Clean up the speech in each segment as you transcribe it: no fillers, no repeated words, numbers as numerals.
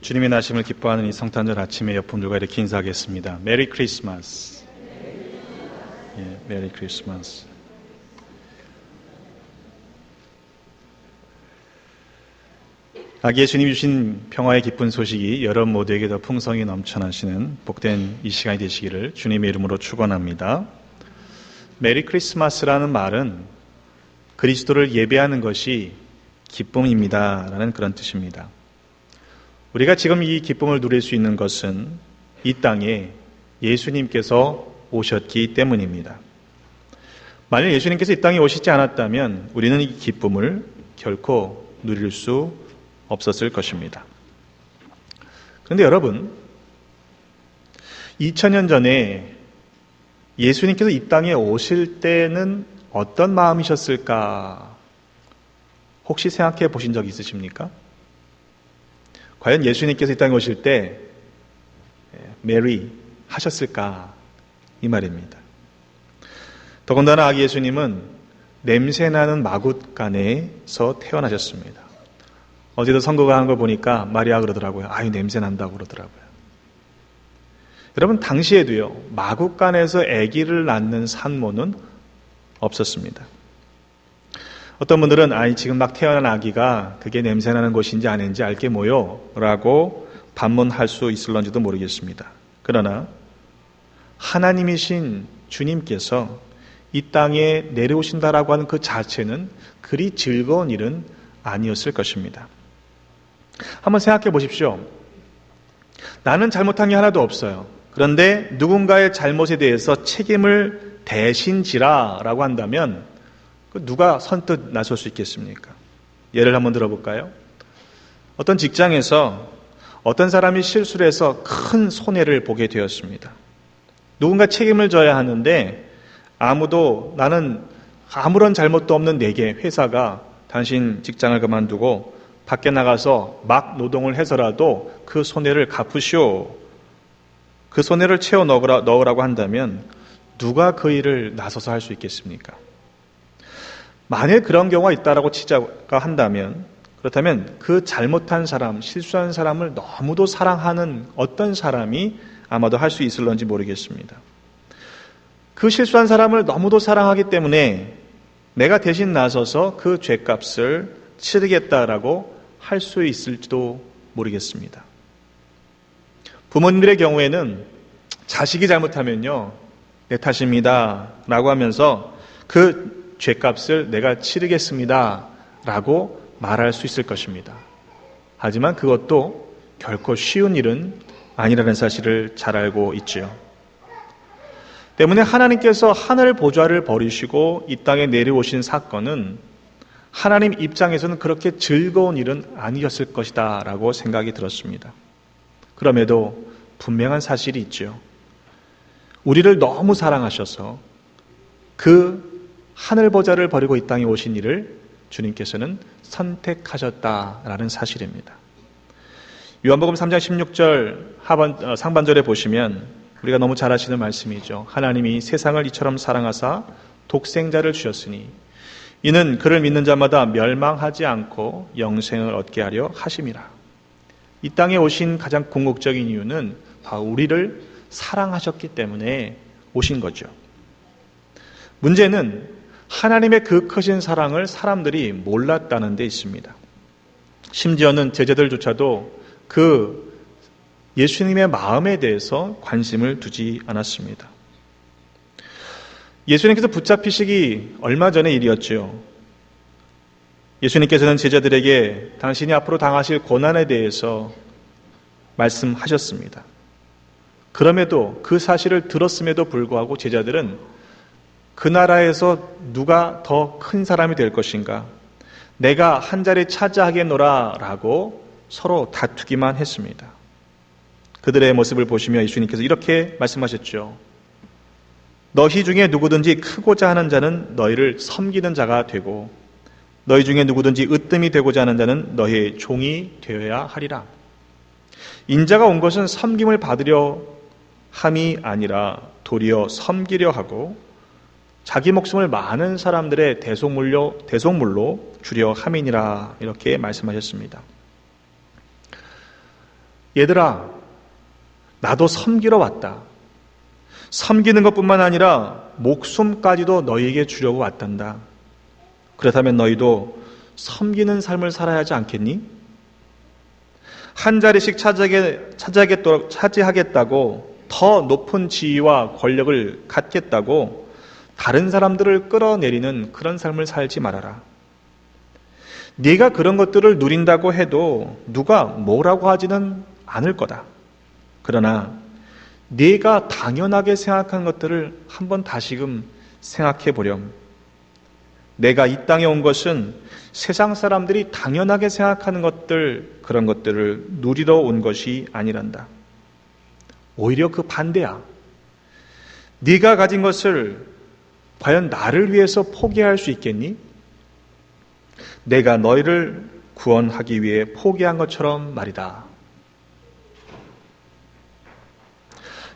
주님의 나심을 기뻐하는 이 성탄절 아침에 옆분들과 이렇게 인사하겠습니다. 메리 크리스마스. 메리 크리스마스. 아기 예수님이 주신 평화의 기쁜 소식이 여러분 모두에게 더 풍성히 넘쳐나시는 복된 이 시간이 되시기를 주님의 이름으로 축원합니다. 메리 크리스마스라는 말은 그리스도를 예배하는 것이 기쁨입니다 라는 그런 뜻입니다. 우리가 지금 이 기쁨을 누릴 수 있는 것은 이 땅에 예수님께서 오셨기 때문입니다. 만일 예수님께서 이 땅에 오시지 않았다면 우리는 이 기쁨을 결코 누릴 수 없었을 것입니다. 그런데 여러분, 2000년 전에 예수님께서 이 땅에 오실 때는 어떤 마음이셨을까? 혹시 생각해 보신 적 있으십니까? 과연 예수님께서 이 땅에 오실 때 메리 하셨을까? 이 말입니다. 더군다나 아기 예수님은 냄새나는 마굿간에서 태어나셨습니다. 어제도 선거가 한 거 보니까 마리아 그러더라고요. 아유, 냄새 난다고 그러더라고요. 여러분, 당시에도요, 마굿간에서 아기를 낳는 산모는 없었습니다. 어떤 분들은 지금 막 태어난 아기가 그게 냄새나는 것인지 아닌지 알게 뭐요? 라고 반문할 수 있을런지도 모르겠습니다. 그러나 하나님이신 주님께서 이 땅에 내려오신다라고 하는 그 자체는 그리 즐거운 일은 아니었을 것입니다. 한번 생각해 보십시오. 나는 잘못한 게 하나도 없어요. 그런데 누군가의 잘못에 대해서 책임을 대신 지라라고 한다면 누가 선뜻 나설 수 있겠습니까? 예를 한번 들어볼까요? 어떤 직장에서 어떤 사람이 실수를 해서 큰 손해를 보게 되었습니다. 누군가 책임을 져야 하는데 나는 아무런 잘못도 없는 내게 회사가 당신 직장을 그만두고 밖에 나가서 막 노동을 해서라도 그 손해를 갚으시오. 그 손해를 채워 넣으라고 한다면 누가 그 일을 나서서 할 수 있겠습니까? 만일 그런 경우가 있다라고 치자가 한다면, 그렇다면 그 잘못한 사람, 실수한 사람을 너무도 사랑하는 어떤 사람이 아마도 할 수 있을런지 모르겠습니다. 그 실수한 사람을 너무도 사랑하기 때문에 내가 대신 나서서 그 죄값을 치르겠다라고 할 수 있을지도 모르겠습니다. 부모님들의 경우에는 자식이 잘못하면요, 내 탓입니다 라고 하면서 그 죄값을 내가 치르겠습니다 라고 말할 수 있을 것입니다. 하지만 그것도 결코 쉬운 일은 아니라는 사실을 잘 알고 있지요. 때문에 하나님께서 하늘 보좌를 버리시고 이 땅에 내려오신 사건은 하나님 입장에서는 그렇게 즐거운 일은 아니었을 것이다 라고 생각이 들었습니다. 그럼에도 분명한 사실이 있죠. 우리를 너무 사랑하셔서 그 하늘 보좌를 버리고 이 땅에 오신 이를 주님께서는 선택하셨다라는 사실입니다. 요한복음 3장 16절 상반절에 보시면 우리가 너무 잘 아시는 말씀이죠. 하나님이 세상을 이처럼 사랑하사 독생자를 주셨으니 이는 그를 믿는 자마다 멸망하지 않고 영생을 얻게 하려 하심이라. 이 땅에 오신 가장 궁극적인 이유는 바로 우리를 사랑하셨기 때문에 오신 거죠. 문제는 하나님의 그 크신 사랑을 사람들이 몰랐다는 데 있습니다. 심지어는 제자들조차도 그 예수님의 마음에 대해서 관심을 두지 않았습니다. 예수님께서 붙잡히시기 얼마 전의 일이었죠. 예수님께서는 제자들에게 당신이 앞으로 당하실 고난에 대해서 말씀하셨습니다. 그럼에도 그 사실을 들었음에도 불구하고 제자들은 그 나라에서 누가 더 큰 사람이 될 것인가? 내가 한 자리 차지하겠노라 라고 서로 다투기만 했습니다. 그들의 모습을 보시며 예수님께서 이렇게 말씀하셨죠. 너희 중에 누구든지 크고자 하는 자는 너희를 섬기는 자가 되고 너희 중에 누구든지 으뜸이 되고자 하는 자는 너희의 종이 되어야 하리라. 인자가 온 것은 섬김을 받으려 함이 아니라 도리어 섬기려 하고 자기 목숨을 많은 사람들의 대속물로 주려 함이니라 이렇게 말씀하셨습니다. 얘들아, 나도 섬기러 왔다. 섬기는 것뿐만 아니라 목숨까지도 너희에게 주려고 왔단다. 그렇다면 너희도 섬기는 삶을 살아야 하지 않겠니? 한 자리씩 차지하겠다고, 더 높은 지위와 권력을 갖겠다고 다른 사람들을 끌어내리는 그런 삶을 살지 말아라. 네가 그런 것들을 누린다고 해도 누가 뭐라고 하지는 않을 거다. 그러나 네가 당연하게 생각하는 것들을 한번 다시금 생각해 보렴. 내가 이 땅에 온 것은 세상 사람들이 당연하게 생각하는 것들, 그런 것들을 누리러 온 것이 아니란다. 오히려 그 반대야. 네가 가진 것을 과연 나를 위해서 포기할 수 있겠니? 내가 너희를 구원하기 위해 포기한 것처럼 말이다.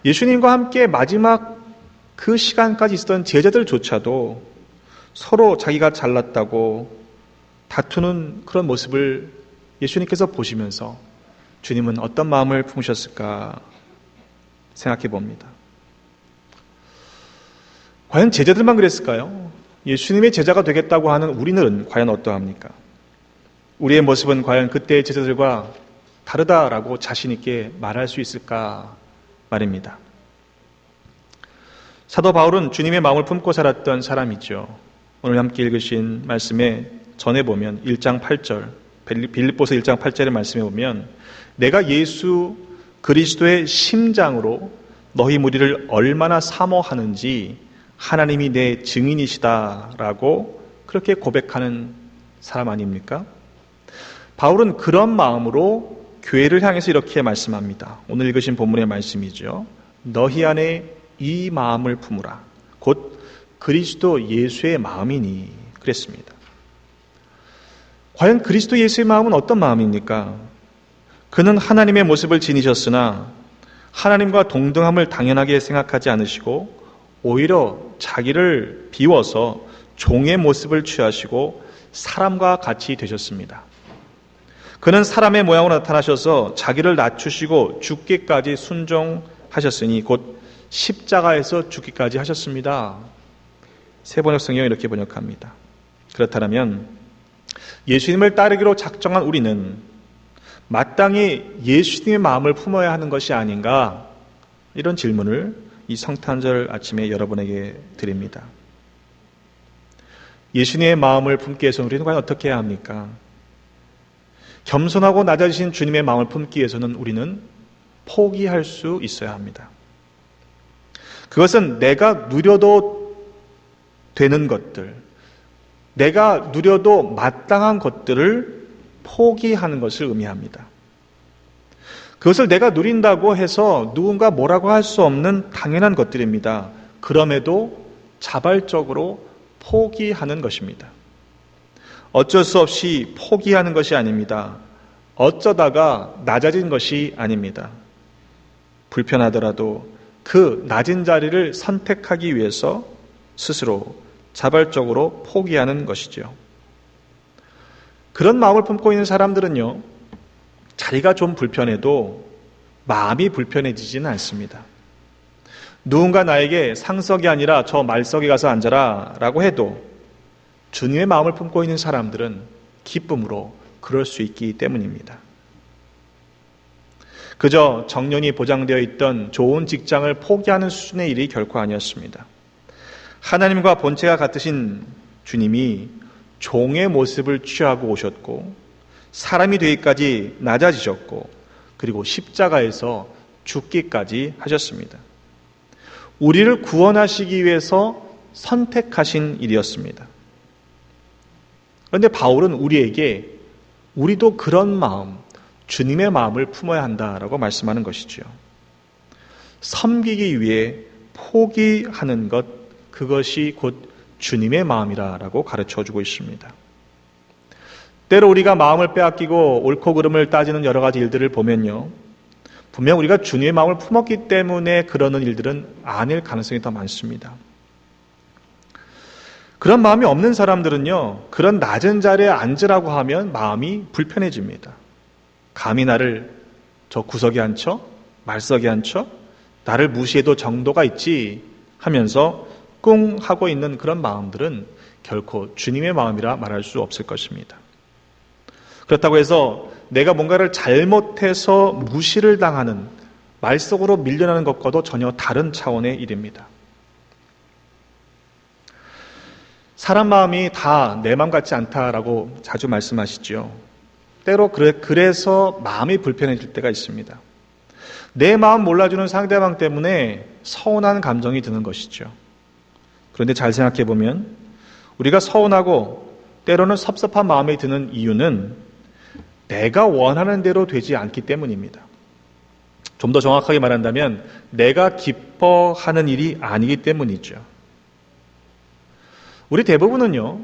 예수님과 함께 마지막 그 시간까지 있었던 제자들조차도 서로 자기가 잘났다고 다투는 그런 모습을 예수님께서 보시면서 주님은 어떤 마음을 품으셨을까 생각해 봅니다. 과연 제자들만 그랬을까요? 예수님의 제자가 되겠다고 하는 우리는 과연 어떠합니까? 우리의 모습은 과연 그때의 제자들과 다르다라고 자신 있게 말할 수 있을까 말입니다. 사도 바울은 주님의 마음을 품고 살았던 사람이죠. 오늘 함께 읽으신 말씀에 전해 보면 1장 8절, 빌립보서 1장 8절의 말씀에 보면 내가 예수 그리스도의 심장으로 너희 무리를 얼마나 사모하는지 하나님이 내 증인이시다라고 그렇게 고백하는 사람 아닙니까? 바울은 그런 마음으로 교회를 향해서 이렇게 말씀합니다. 오늘 읽으신 본문의 말씀이죠. 너희 안에 이 마음을 품으라. 곧 그리스도 예수의 마음이니 그랬습니다. 과연 그리스도 예수의 마음은 어떤 마음입니까? 그는 하나님의 모습을 지니셨으나 하나님과 동등함을 당연하게 생각하지 않으시고 오히려 자기를 비워서 종의 모습을 취하시고 사람과 같이 되셨습니다. 그는 사람의 모양으로 나타나셔서 자기를 낮추시고 죽기까지 순종하셨으니 곧 십자가에서 죽기까지 하셨습니다. 세번역 성경이 이렇게 번역합니다. 그렇다면 예수님을 따르기로 작정한 우리는 마땅히 예수님의 마음을 품어야 하는 것이 아닌가? 이런 질문을 이 성탄절 아침에 여러분에게 드립니다. 예수님의 마음을 품기 위해서 우리는 과연 어떻게 해야 합니까? 겸손하고 낮아지신 주님의 마음을 품기 위해서는 우리는 포기할 수 있어야 합니다. 그것은 내가 누려도 되는 것들, 내가 누려도 마땅한 것들을 포기하는 것을 의미합니다. 그것을 내가 누린다고 해서 누군가 뭐라고 할 수 없는 당연한 것들입니다. 그럼에도 자발적으로 포기하는 것입니다. 어쩔 수 없이 포기하는 것이 아닙니다. 어쩌다가 낮아진 것이 아닙니다. 불편하더라도 그 낮은 자리를 선택하기 위해서 스스로 자발적으로 포기하는 것이죠. 그런 마음을 품고 있는 사람들은요, 자리가 좀 불편해도 마음이 불편해지지는 않습니다. 누군가 나에게 상석이 아니라 저 말석에 가서 앉아라 라고 해도 주님의 마음을 품고 있는 사람들은 기쁨으로 그럴 수 있기 때문입니다. 그저 정년이 보장되어 있던 좋은 직장을 포기하는 수준의 일이 결코 아니었습니다. 하나님과 본체가 같으신 주님이 종의 모습을 취하고 오셨고 사람이 되기까지 낮아지셨고 그리고 십자가에서 죽기까지 하셨습니다. 우리를 구원하시기 위해서 선택하신 일이었습니다. 그런데 바울은 우리에게 우리도 그런 마음, 주님의 마음을 품어야 한다라고 말씀하는 것이죠. 섬기기 위해 포기하는 것, 그것이 곧 주님의 마음이라고 가르쳐주고 있습니다. 때로 우리가 마음을 빼앗기고 옳고 그름을 따지는 여러 가지 일들을 보면요, 분명 우리가 주님의 마음을 품었기 때문에 그러는 일들은 아닐 가능성이 더 많습니다. 그런 마음이 없는 사람들은요, 그런 낮은 자리에 앉으라고 하면 마음이 불편해집니다. 감히 나를 저 구석에 앉혀? 말석에 앉혀? 나를 무시해도 정도가 있지 하면서 꿍 하고 있는 그런 마음들은 결코 주님의 마음이라 말할 수 없을 것입니다. 그렇다고 해서 내가 뭔가를 잘못해서 무시를 당하는, 말속으로 밀려나는 것과도 전혀 다른 차원의 일입니다. 사람 마음이 다 내 마음 같지 않다라고 자주 말씀하시죠. 때로 그래서 마음이 불편해질 때가 있습니다. 내 마음 몰라주는 상대방 때문에 서운한 감정이 드는 것이죠. 그런데 잘 생각해 보면 우리가 서운하고 때로는 섭섭한 마음이 드는 이유는 내가 원하는 대로 되지 않기 때문입니다. 좀 더 정확하게 말한다면 내가 기뻐하는 일이 아니기 때문이죠. 우리 대부분은요,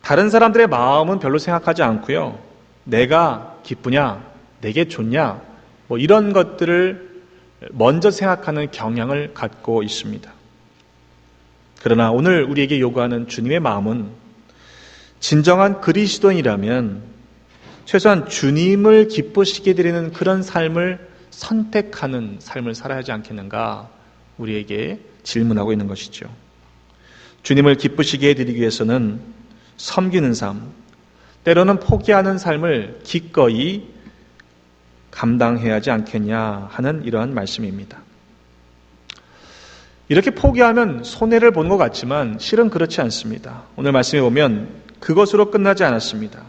다른 사람들의 마음은 별로 생각하지 않고요, 내가 기쁘냐, 내게 좋냐, 이런 것들을 먼저 생각하는 경향을 갖고 있습니다. 그러나 오늘 우리에게 요구하는 주님의 마음은 진정한 그리스도인이라면 최소한 주님을 기쁘시게 드리는 그런 삶을 선택하는 삶을 살아야 하지 않겠는가 우리에게 질문하고 있는 것이죠. 주님을 기쁘시게 해드리기 위해서는 섬기는 삶, 때로는 포기하는 삶을 기꺼이 감당해야 하지 않겠냐 하는 이러한 말씀입니다. 이렇게 포기하면 손해를 보는 것 같지만 실은 그렇지 않습니다. 오늘 말씀에 보면 그것으로 끝나지 않았습니다.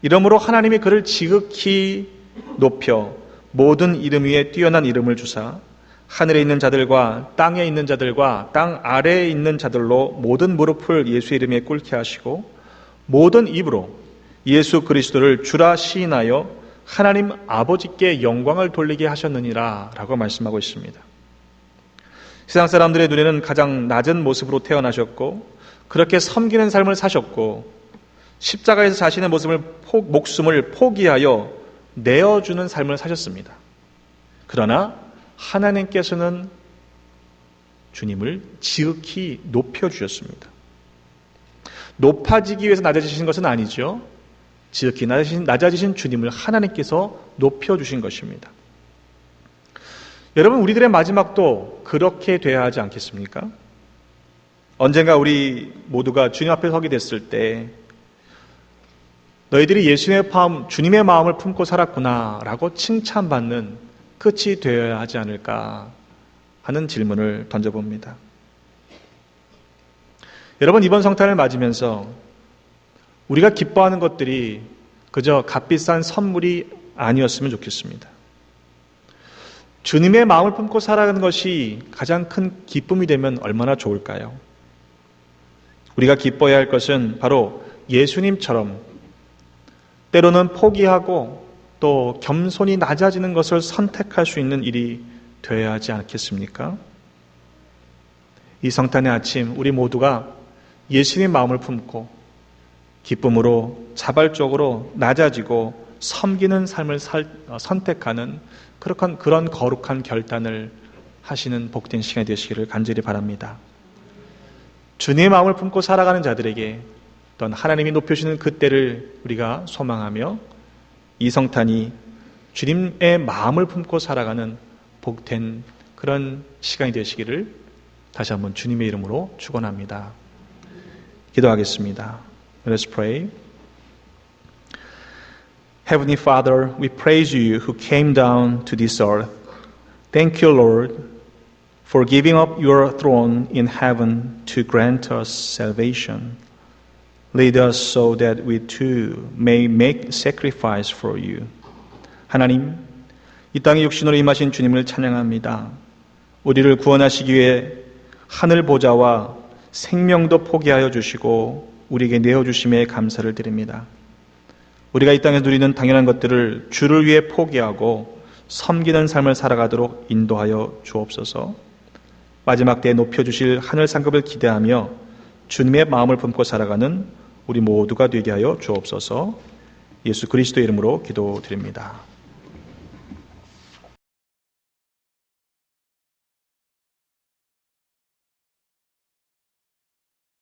이러므로 하나님이 그를 지극히 높여 모든 이름 위에 뛰어난 이름을 주사 하늘에 있는 자들과 땅에 있는 자들과 땅 아래에 있는 자들로 모든 무릎을 예수의 이름에 꿇게 하시고 모든 입으로 예수 그리스도를 주라 시인하여 하나님 아버지께 영광을 돌리게 하셨느니라 라고 말씀하고 있습니다. 세상 사람들의 눈에는 가장 낮은 모습으로 태어나셨고 그렇게 섬기는 삶을 사셨고 십자가에서 자신의 목숨을 포기하여 내어주는 삶을 사셨습니다. 그러나 하나님께서는 주님을 지극히 높여주셨습니다. 높아지기 위해서 낮아지신 것은 아니죠. 지극히 낮아지신 주님을 하나님께서 높여주신 것입니다. 여러분, 우리들의 마지막도 그렇게 돼야 하지 않겠습니까? 언젠가 우리 모두가 주님 앞에 서게 됐을 때 너희들이 주님의 마음을 품고 살았구나 라고 칭찬받는 끝이 되어야 하지 않을까 하는 질문을 던져봅니다. 여러분, 이번 성탄을 맞으면서 우리가 기뻐하는 것들이 그저 값비싼 선물이 아니었으면 좋겠습니다. 주님의 마음을 품고 살아가는 것이 가장 큰 기쁨이 되면 얼마나 좋을까요? 우리가 기뻐해야 할 것은 바로 예수님처럼 때로는 포기하고 또 겸손히 낮아지는 것을 선택할 수 있는 일이 되어야 하지 않겠습니까? 이 성탄의 아침 우리 모두가 예수님의 마음을 품고 기쁨으로 자발적으로 낮아지고 섬기는 삶을 선택하는 그런 거룩한 결단을 하시는 복된 시간이 되시기를 간절히 바랍니다. 주님의 마음을 품고 살아가는 자들에게 어떤 하나님이 높여주시는 그때를 우리가 소망하며 이 성탄이 주님의 마음을 품고 살아가는 복된 그런 시간이 되시기를 다시 한번 주님의 이름으로 축원합니다. 기도하겠습니다. Let's pray. Heavenly Father, we praise you who came down to this earth. Thank you, Lord, for giving up your throne in heaven to grant us salvation. Lead us so that we too may make sacrifice for you. 하나님, 이 땅에 육신으로 임하신 주님을 찬양합니다. 우리를 구원하시기 위해 하늘 보좌와 생명도 포기하여 주시고 우리에게 내어주심에 감사를 드립니다. 우리가 이 땅에 누리는 당연한 것들을 주를 위해 포기하고 섬기는 삶을 살아가도록 인도하여 주옵소서. 마지막 때에 높여주실 하늘 상급을 기대하며 주님의 마음을 품고 살아가는 우리 모두가 되게 하여 주옵소서. 예수 그리스도의 이름으로 기도드립니다.